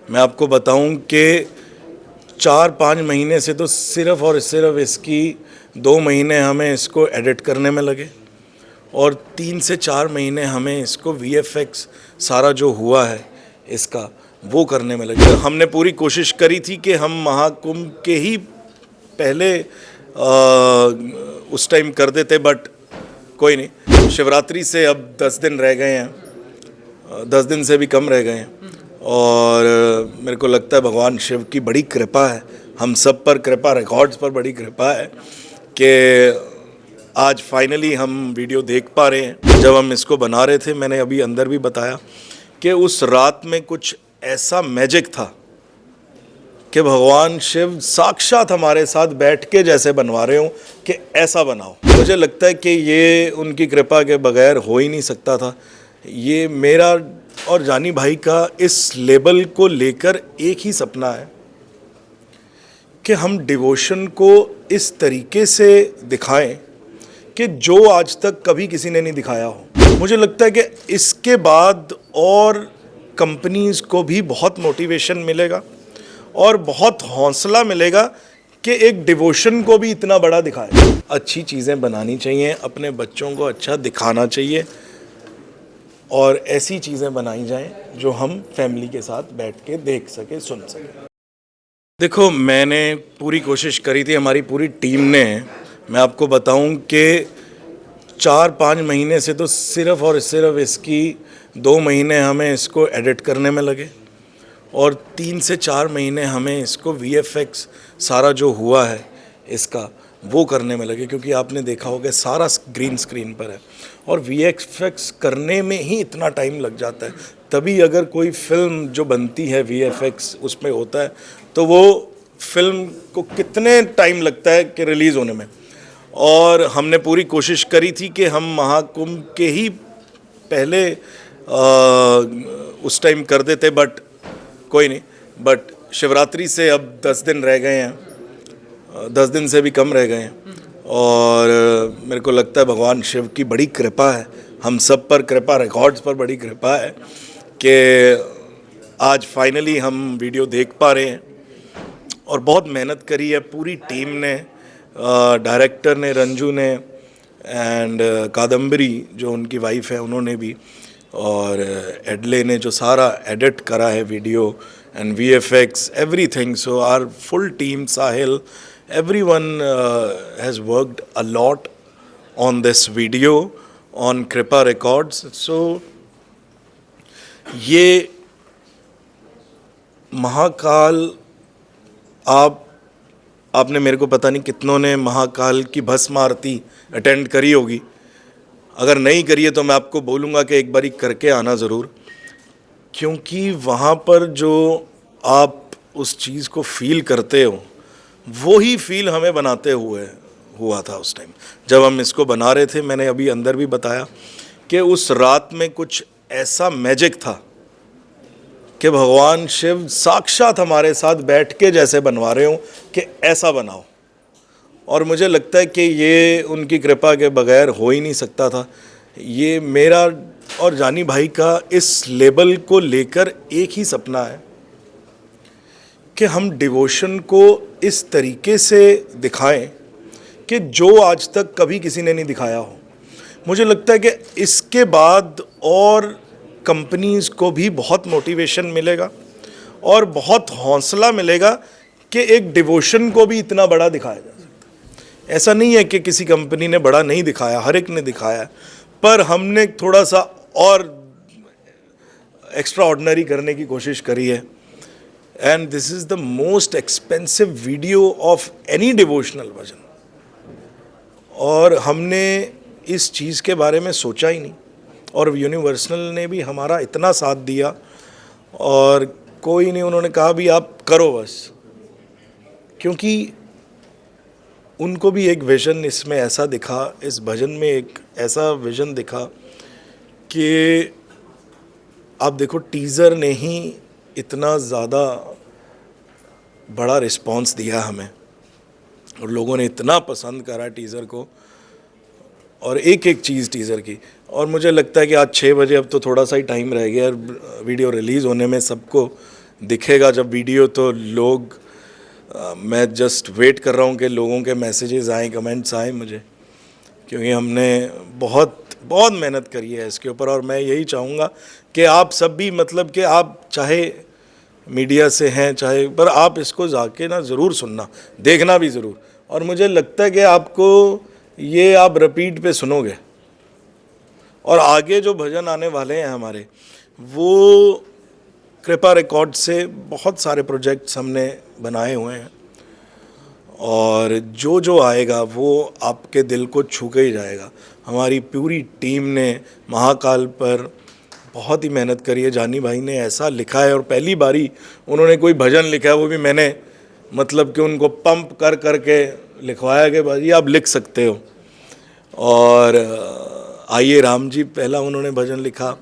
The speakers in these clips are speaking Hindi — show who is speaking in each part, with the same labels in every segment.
Speaker 1: मैं आपको बताऊं कि 4-5 महीने से तो सिर्फ़ और सिर्फ इसकी 2 महीने हमें इसको एडिट करने में लगे और 3 से 4 महीने हमें इसको वीएफएक्स सारा जो हुआ है इसका वो करने में लगे। हमने पूरी कोशिश करी थी कि हम महाकुंभ के ही पहले उस टाइम कर देते, बट कोई नहीं। शिवरात्रि से अब 10 दिन रह गए हैं, 10 दिन से भी कम रह गए हैं और मेरे को लगता है भगवान शिव की बड़ी कृपा है, हम सब पर कृपा, रिकॉर्ड्स पर बड़ी कृपा है कि आज फाइनली हम वीडियो देख पा रहे हैं। जब हम इसको बना रहे थे, मैंने अभी अंदर भी बताया कि उस रात में कुछ ऐसा मैजिक था कि भगवान शिव साक्षात हमारे साथ बैठ के जैसे बनवा रहे हो कि ऐसा बनाओ। मुझे लगता है कि ये उनकी कृपा के बगैर हो ही नहीं सकता था। ये मेरा और जानी भाई का इस लेवल को लेकर एक ही सपना है कि हम डिवोशन को इस तरीके से दिखाएं कि जो आज तक कभी किसी ने नहीं दिखाया हो। मुझे लगता है कि इसके बाद और कंपनीज को भी बहुत मोटिवेशन मिलेगा और बहुत हौसला मिलेगा कि एक डिवोशन को भी इतना बड़ा दिखाए। अच्छी चीज़ें बनानी चाहिए, अपने बच्चों को अच्छा दिखाना चाहिए और ऐसी चीज़ें बनाई जाएं जो हम फैमिली के साथ बैठ के देख सके, सुन सके। देखो, मैंने पूरी कोशिश करी थी, हमारी पूरी टीम ने। मैं आपको बताऊं कि 4-5 महीने से तो सिर्फ़ और सिर्फ इसकी 2 महीने हमें इसको एडिट करने में लगे और 3 से 4 महीने हमें इसको वीएफएक्स सारा जो हुआ है इसका वो करने में लगे, क्योंकि आपने देखा होगा सारा ग्रीन स्क्रीन पर है और वीएफएक्स करने में ही इतना टाइम लग जाता है। तभी अगर कोई फिल्म जो बनती है वीएफएक्स उसमें होता है तो वो फिल्म को कितने टाइम लगता है कि रिलीज़ होने में। और हमने पूरी कोशिश करी थी कि हम महाकुंभ के ही पहले उस टाइम कर देते, बट कोई नहीं। बट शिवरात्रि से अब 10 दिन रह गए हैं, 10 दिन से भी कम रह गए हैं और मेरे को लगता है भगवान शिव की बड़ी कृपा है, हम सब पर कृपा, रिकॉर्ड्स पर बड़ी कृपा है कि आज फाइनली हम वीडियो देख पा रहे हैं। और बहुत मेहनत करी है पूरी टीम ने, डायरेक्टर ने, रंजू ने, एंड कादम्बरी जो उनकी वाइफ है उन्होंने भी, और एडले ने जो सारा एडिट करा है video and VFX everything. So our full team, Sahil, everyone has worked a lot on this video on Kripa Records. So ये महाकाल, आपने मेरे को पता नहीं कितनों ने महाकाल की भस्म आरती अटेंड करी होगी। अगर नहीं करी है तो मैं आपको बोलूँगा कि एक बारी करके आना ज़रूर, क्योंकि वहाँ पर जो आप उस चीज़ को फील करते हो वो ही फील हमें बनाते हुए हुआ था उस टाइम जब हम इसको बना रहे थे। मैंने अभी अंदर भी बताया कि उस रात में कुछ ऐसा मैजिक था कि भगवान शिव साक्षात हमारे साथ बैठ के जैसे बनवा रहे हो कि ऐसा बनाओ। और मुझे लगता है कि ये उनकी कृपा के बगैर हो ही नहीं सकता था। ये मेरा और जानी भाई का इस लेवल को लेकर एक ही सपना है कि हम डिवोशन को इस तरीके से दिखाएं कि जो आज तक कभी किसी ने नहीं दिखाया हो। मुझे लगता है कि इसके बाद और कंपनीज को भी बहुत मोटिवेशन मिलेगा और बहुत हौसला मिलेगा कि एक डिवोशन को भी इतना बड़ा दिखाया जा सकता है। ऐसा नहीं है कि किसी कंपनी ने बड़ा नहीं दिखाया, हर एक ने दिखाया, पर हमने थोड़ा सा और एक्स्ट्रा ऑर्डिनरी करने की कोशिश करी है। And this is the most expensive video of any devotional भजन। और हमने इस चीज़ के बारे में सोचा ही नहीं और यूनिवर्सल ने भी हमारा इतना साथ दिया और कोई नहीं, उन्होंने कहा भी आप करो बस, क्योंकि उनको भी एक विज़न इसमें ऐसा दिखा, इस भजन में एक ऐसा विज़न दिखा कि आप देखो टीज़र ने ही इतना ज़्यादा बड़ा रिस्पांस दिया हमें और लोगों ने इतना पसंद करा टीज़र को और एक एक चीज़ टीज़र की। और मुझे लगता है कि आज 6 बजे, अब तो थोड़ा सा ही टाइम रह गया वीडियो रिलीज़ होने में, सबको दिखेगा जब वीडियो तो लोग मैं जस्ट वेट कर रहा हूँ कि लोगों के मैसेजेस आएँ, कमेंट्स आएँ मुझे, क्योंकि हमने बहुत बहुत मेहनत करी है इसके ऊपर। और मैं यही चाहूँगा कि आप सब भी, मतलब कि आप चाहे मीडिया से हैं चाहे, पर आप इसको जाके ना ज़रूर सुनना, देखना भी ज़रूर। और मुझे लगता है कि आपको ये आप रिपीट पे सुनोगे। और आगे जो भजन आने वाले हैं हमारे, वो कृपा रिकॉर्ड से बहुत सारे प्रोजेक्ट्स हमने बनाए हुए हैं, और जो जो आएगा वो आपके दिल को छू के ही जाएगा। हमारी पूरी टीम ने महाकाल पर बहुत ही मेहनत करी है। जानी भाई ने ऐसा लिखा है, और पहली बारी उन्होंने कोई भजन लिखा है, वो भी मैंने मतलब कि उनको पंप कर कर के लिखवाया कि भाई आप लिख सकते हो। और आइए राम जी पहला उन्होंने भजन लिखा,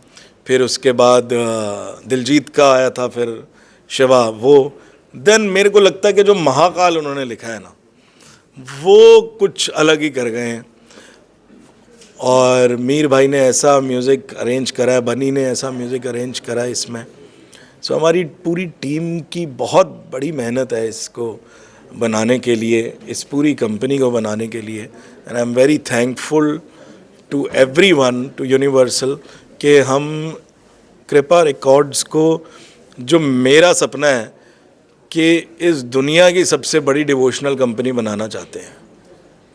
Speaker 1: फिर उसके बाद दिलजीत का आया था, फिर शिवा, वो देन मेरे को लगता है कि जो महाकाल उन्होंने लिखा है ना, वो कुछ अलग ही कर गए हैं। और मीर भाई ने ऐसा म्यूज़िक अरेंज करा है, बनी ने ऐसा म्यूज़िक अरेंज करा है इसमें। सो हमारी पूरी टीम की बहुत बड़ी मेहनत है इसको बनाने के लिए, इस पूरी कंपनी को बनाने के लिए। And I am very thankful to everyone, to Universal, कि हम कृपा रिकॉर्ड्स को, जो मेरा सपना है कि इस दुनिया की सबसे बड़ी डिवोशनल कंपनी बनाना चाहते हैं,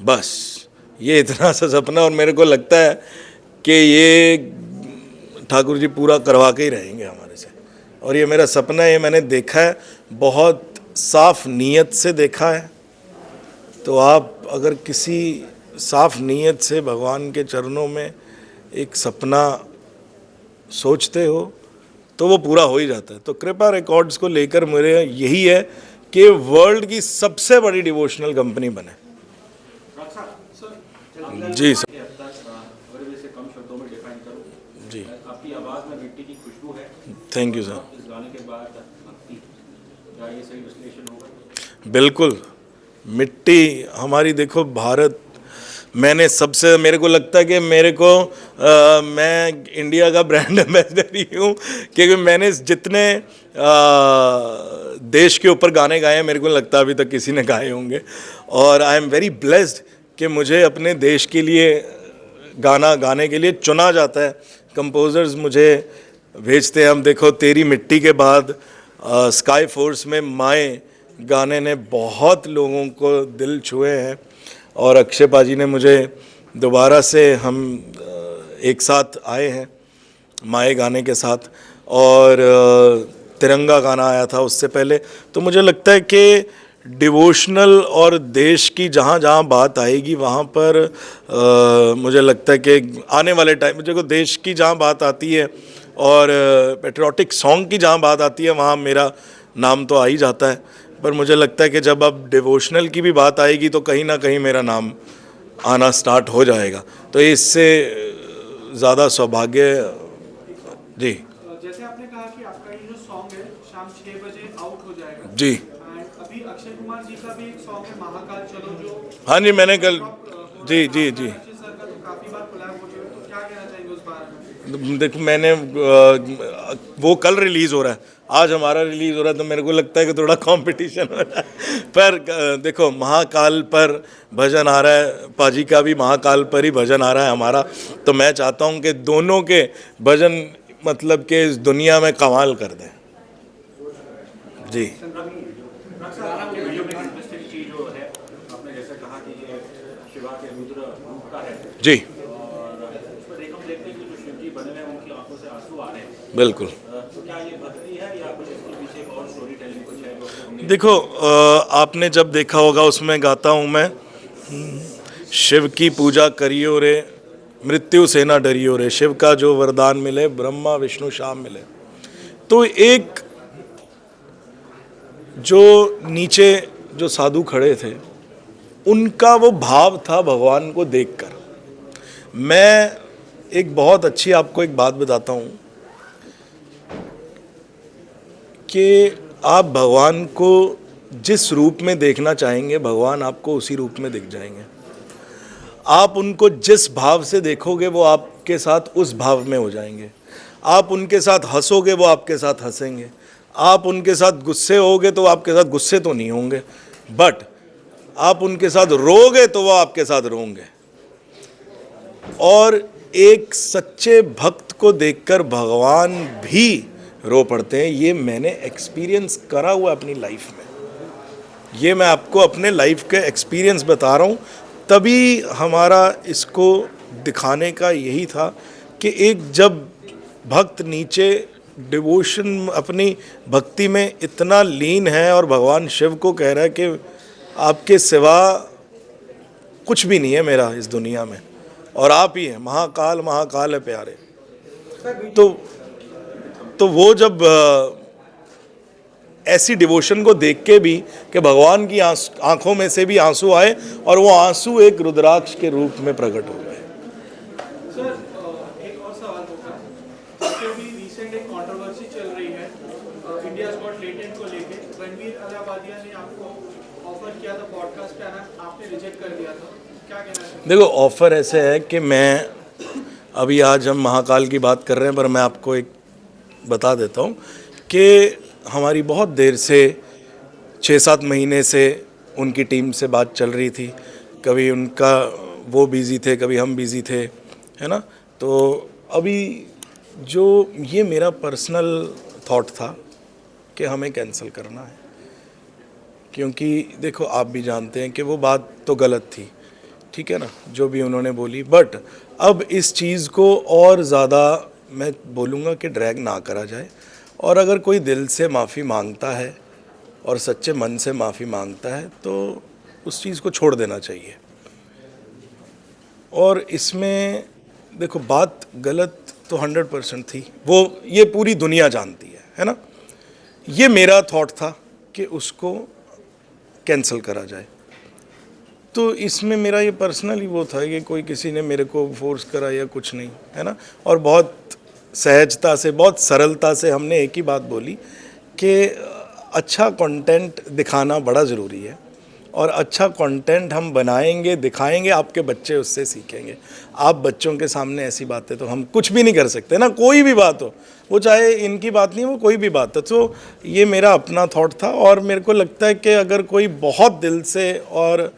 Speaker 1: बस ये इतना सा सपना। और मेरे को लगता है कि ये ठाकुर जी पूरा करवा के ही रहेंगे हमारे से। और ये मेरा सपना है, ये मैंने देखा है, बहुत साफ नीयत से देखा है। तो आप अगर किसी साफ नीयत से भगवान के चरणों में एक सपना सोचते हो तो वो पूरा हो ही जाता है। तो कृपा रिकॉर्ड्स को लेकर मेरे यही है कि वर्ल्ड की सबसे बड़ी डिवोशनल कंपनी बने। जी सर।
Speaker 2: कम शब्दों में डिफाइन करो।
Speaker 1: जी,
Speaker 2: आपकी आवाज़ में मिट्टी की खुशबू है।
Speaker 1: Thank you sir.
Speaker 2: इस गाने के बाद भक्ति, क्या ये सही विश्लेषण होगा?
Speaker 1: बिल्कुल, मिट्टी हमारी, देखो भारत, मैंने सबसे, मेरे को लगता है कि मेरे को मैं इंडिया का ब्रांड एम्बेसडर ही हूँ, क्योंकि मैंने जितने देश के ऊपर गाने गाए हैं, मेरे को लगता है अभी तक किसी ने गाए होंगे। और आई एम वेरी ब्लेस्ड कि मुझे अपने देश के लिए गाना गाने के लिए चुना जाता है। कंपोज़र्स मुझे भेजते हैं। हम देखो, तेरी मिट्टी के बाद स्काई फोर्स में माए गाने ने बहुत लोगों को दिल छुए हैं। और अक्षय पाजी ने मुझे दोबारा से, हम एक साथ आए हैं माए गाने के साथ, और तिरंगा गाना आया था उससे पहले। तो मुझे लगता है कि डिवोशनल और देश की जहाँ जहाँ बात आएगी वहाँ पर मुझे लगता है कि आने वाले टाइम में, देखो देश की जहाँ बात आती है और पेट्रियोटिक सॉन्ग की जहाँ बात आती है, वहाँ मेरा नाम तो आ ही जाता है। पर मुझे लगता है कि जब अब डिवोशनल की भी बात आएगी तो कहीं ना कहीं मेरा नाम आना स्टार्ट हो जाएगा। तो इससे ज़्यादा सौभाग्य। जी,
Speaker 3: जैसे आपने कहा कि आपका ये जो सॉन्ग है शाम 6 बजे आउट हो जाएगा।
Speaker 1: जी,
Speaker 3: अभी अक्षय कुमार जी का भी एक सॉन्ग है महाकाल चलो, जो
Speaker 1: हाँ जी, मैंने कल, जी जी जी,
Speaker 3: सर का तो काफी बार कोलैब हो चुका है, तो क्या कहना चाहेंगे उस बारे में?
Speaker 1: देखो मैंने वो कल रिलीज़ हो रहा है, आज हमारा रिलीज़ हो रहा है, तो मेरे को लगता है कि थोड़ा कंपटीशन हो रहा है। पर देखो, महाकाल पर भजन आ रहा है, पाजी का भी महाकाल पर ही भजन आ रहा है हमारा। तो मैं चाहता हूँ कि दोनों के भजन मतलब कि इस दुनिया में कमाल कर दें। जी,
Speaker 2: वीडियो में इंटरेस्टिंग चीज जो है, आपने जैसे कहा कि ये शिवा के रुद्र रूप का है,
Speaker 1: जी,
Speaker 2: और उसमें हम देखते हैं कि जो शिव जी बने हैं उनकी आंखों से आंसू आ रहे हैं।
Speaker 1: बिल्कुल।
Speaker 2: तो क्या ये भक्ति है या कुछ इसके पीछे एक और स्टोरी टेलिंग कुछ है जो हमने?
Speaker 1: देखो, आपने जब देखा होगा उसमें गाता हूँ मैं, शिव की पूजा करियो रे, मृत्यु से ना डरियो रे, शिव का जो वरदान मिले ब्रह्मा विष्णु श्याम मिले। तो एक जो नीचे जो साधु खड़े थे, उनका वो भाव था भगवान को देखकर। मैं एक बहुत अच्छी आपको एक बात बताता हूँ कि आप भगवान को जिस रूप में देखना चाहेंगे, भगवान आपको उसी रूप में दिख जाएंगे। आप उनको जिस भाव से देखोगे, वो आपके साथ उस भाव में हो जाएंगे। आप उनके साथ हंसोगे, वो आपके साथ हंसेंगे। आप उनके साथ गुस्से होगे तो आपके साथ गुस्से तो नहीं होंगे, बट आप उनके साथ रोगे तो वो आपके साथ रोंगे। और एक सच्चे भक्त को देखकर भगवान भी रो पड़ते हैं। ये मैंने एक्सपीरियंस करा हुआ अपनी लाइफ में, ये मैं आपको अपने लाइफ के एक्सपीरियंस बता रहा हूँ। तभी हमारा इसको दिखाने का यही था कि एक जब भक्त नीचे डिवोशन अपनी भक्ति में इतना लीन है और भगवान शिव को कह रहा है कि आपके सिवा कुछ भी नहीं है मेरा इस दुनिया में और आप ही हैं, महाकाल महाकाल है प्यारे। तो वो जब ऐसी डिवोशन को देख के भी कि भगवान की आंखों में से भी आंसू आए और वो आंसू एक रुद्राक्ष के रूप में प्रकट हो गए।
Speaker 3: सर एक और सवाल होगा, क्योंकि अभी रिसेंट एक कंट्रोवर्सी चल रही है इंडियाज गॉट टैलेंट को लेके। रणवीर अलाहाबादिया ने आपको ऑफर किया था पॉडकास्ट पे आना, आपने रिजेक्ट कर दिया था, क्या कहना है?
Speaker 1: देखो, ऑफ़र ऐसे है कि मैं अभी आज हम महाकाल की बात कर रहे हैं, पर मैं आपको एक बता देता हूँ कि हमारी बहुत देर से 6-7 महीने से उनकी टीम से बात चल रही थी। कभी उनका वो बिज़ी थे, कभी हम बिज़ी थे, है ना। तो अभी जो ये मेरा पर्सनल थॉट था कि हमें कैंसिल करना है, क्योंकि देखो आप भी जानते हैं कि वो बात तो गलत थी, ठीक है ना, जो भी उन्होंने बोली। बट अब इस चीज़ को और ज़्यादा मैं बोलूँगा कि ड्रैग ना करा जाए, और अगर कोई दिल से माफ़ी मांगता है और सच्चे मन से माफ़ी मांगता है तो उस चीज़ को छोड़ देना चाहिए। और इसमें देखो बात गलत तो 100% थी, वो ये पूरी दुनिया जानती है ना। ये मेरा थॉट था कि उसको कैंसिल करा जाए। तो इसमें मेरा ये पर्सनली वो था कि कोई किसी ने मेरे को फोर्स करा या कुछ नहीं, है ना। और बहुत सहजता से, बहुत सरलता से हमने एक ही बात बोली कि अच्छा कंटेंट दिखाना बड़ा ज़रूरी है, और अच्छा कंटेंट हम बनाएंगे, दिखाएंगे, आपके बच्चे उससे सीखेंगे। आप बच्चों के सामने ऐसी बातें तो हम कुछ भी नहीं कर सकते ना, कोई भी बात हो, वो चाहे इनकी बात नहीं, वो कोई भी बात हो। तो ये मेरा अपना थॉट था, और मेरे को लगता है कि अगर कोई बहुत दिल से और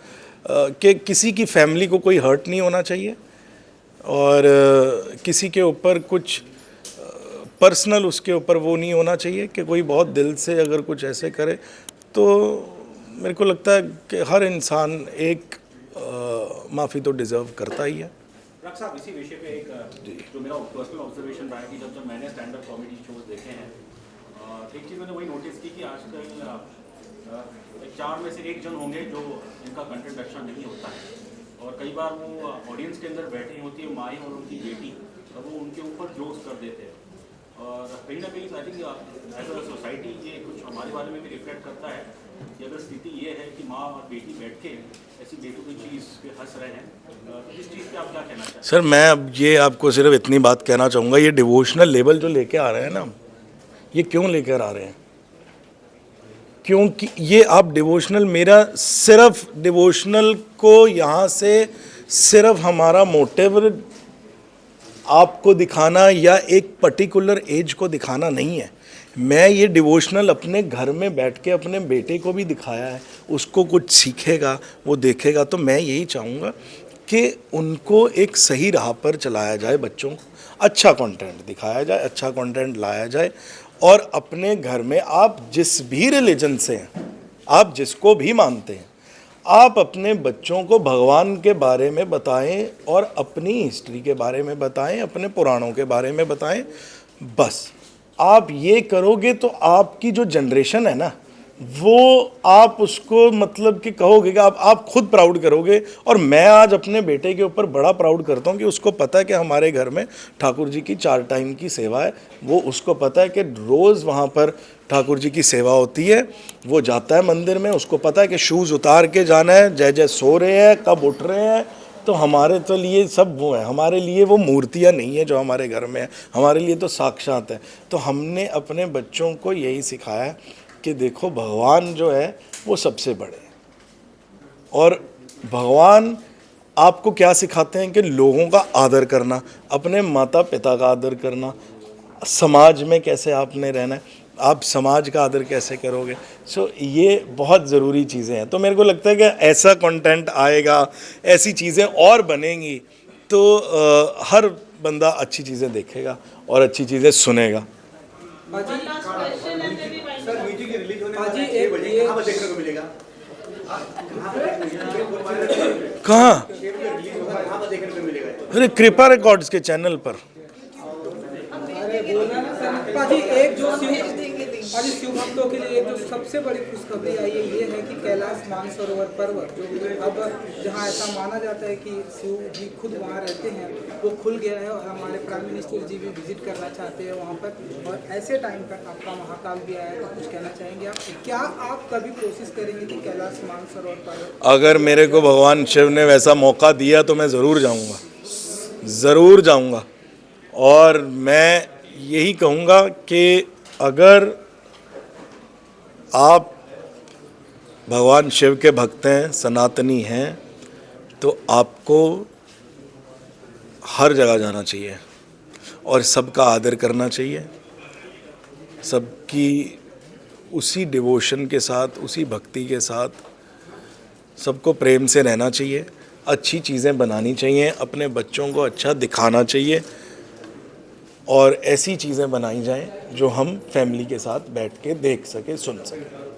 Speaker 1: कि किसी की फैमिली को कोई हर्ट नहीं होना चाहिए, और किसी के ऊपर कुछ पर्सनल उसके ऊपर वो नहीं होना चाहिए कि कोई बहुत दिल से अगर कुछ ऐसे करे, तो मेरे को लगता है कि हर इंसान एक माफ़ी तो डिज़र्व करता ही है।
Speaker 2: डॉक्टर साहब, इसी विषय पे एक जो मेरा पर्सनल ऑब्जर्वेशन रहा है कि जब मैंने स्टैंड अप कॉमेडी शोज देखे हैं, एक चीज़ मैंने वही नोटिस की कि आजकल 4 में से 1 जन होंगे जो इनका कंटेंट अच्छा नहीं होता है, और कई बार वो ऑडियंस के अंदर बैठी होती है माई और उनकी बेटी, और वो उनके ऊपर जोक्स कर देते हैं। और कहीं ना कहीं I think as a society ये कुछ हमारे बारे में भी रिफ्लेक्ट करता है कि अगर स्थिति ये है कि माँ और बेटी बैठ के ऐसी बेतुकी चीज़ पे हंस रहे हैं, तो इस चीज़ पे आप क्या कहना चाहते हैं?
Speaker 1: सर, मैं अब ये आपको सिर्फ इतनी बात कहना चाहूँगा, ये डिवोशनल लेवल जो लेके आ रहे हैं ना, ये क्यों लेकर आ रहे हैं? क्योंकि ये आप डिवोशनल, मेरा सिर्फ डिवोशनल को यहाँ से सिर्फ हमारा मोटिव आपको दिखाना या एक पर्टिकुलर एज को दिखाना नहीं है। मैं ये डिवोशनल अपने घर में बैठ के अपने बेटे को भी दिखाया है, उसको कुछ सीखेगा, वो देखेगा। तो मैं यही चाहूँगा कि उनको एक सही राह पर चलाया जाए, बच्चों को अच्छा कंटेंट दिखाया जाए, अच्छा कंटेंट लाया जाए। और अपने घर में आप जिस भी रिलीजन से हैं, आप जिसको भी मानते हैं, आप अपने बच्चों को भगवान के बारे में बताएं और अपनी हिस्ट्री के बारे में बताएं, अपने पुराणों के बारे में बताएं। बस आप ये करोगे तो आपकी जो जनरेशन है ना, वो आप उसको मतलब कि कहोगे कि आप खुद प्राउड करोगे। और मैं आज अपने बेटे के ऊपर बड़ा प्राउड करता हूँ कि उसको पता है कि हमारे घर में ठाकुर जी की 4 टाइम की सेवा है। वो उसको पता है कि रोज़ वहाँ पर ठाकुर जी की सेवा होती है। वो जाता है मंदिर में, उसको पता है कि शूज़ उतार के जाना है, जय जय सो रहे हैं, कब उठ रहे हैं। तो हमारे तो लिए सब वो है, हमारे लिए वो मूर्तियाँ नहीं है जो हमारे घर में है, हमारे लिए तो साक्षात है। तो हमने अपने बच्चों को यही सिखाया है कि देखो भगवान जो है वो सबसे बड़े हैं। और भगवान आपको क्या सिखाते हैं कि लोगों का आदर करना, अपने माता पिता का आदर करना, समाज में कैसे आपने रहना है। आप समाज का आदर कैसे करोगे? सो ये बहुत ज़रूरी चीज़ें हैं। तो मेरे को लगता है कि ऐसा कंटेंट आएगा, ऐसी चीज़ें और बनेंगी तो हर बंदा अच्छी चीज़ें देखेगा और अच्छी चीज़ें सुनेगा।
Speaker 4: पाजी एक ये
Speaker 1: कहाँ? अरे कृपा रिकॉर्ड्स के चैनल पर।
Speaker 4: पाजी एक जो पाजी शिव भक्तों के लिए एक जो सबसे बड़ी खुशखबरी आई है ये है कि कैलाश मानसरोवर पर्वत जो अब जहां ऐसा माना जाता है कि शिव जी खुद वहां रहते हैं वो खुल गया है और हमारे प्राइम मिनिस्टर जी भी विजिट करना चाहते हैं वहां पर। और ऐसे टाइम पर आपका महाकाल भी आया तो कुछ कहना चाहेंगे आप? क्या आप कभी कोशिश करेंगे कि कैलाश मानसरोवर पर्वत?
Speaker 1: अगर मेरे को भगवान शिव ने वैसा मौका दिया तो मैं ज़रूर जाऊंगा, ज़रूर जाऊंगा। और मैं यही कहूँगा कि अगर आप भगवान शिव के भक्त हैं, सनातनी हैं, तो आपको हर जगह जाना चाहिए और सबका आदर करना चाहिए, सबकी उसी डिवोशन के साथ, उसी भक्ति के साथ सबको प्रेम से रहना चाहिए, अच्छी चीज़ें बनानी चाहिए, अपने बच्चों को अच्छा दिखाना चाहिए और ऐसी चीज़ें बनाई जाएं जो हम फैमिली के साथ बैठ के देख सकें, सुन सकें।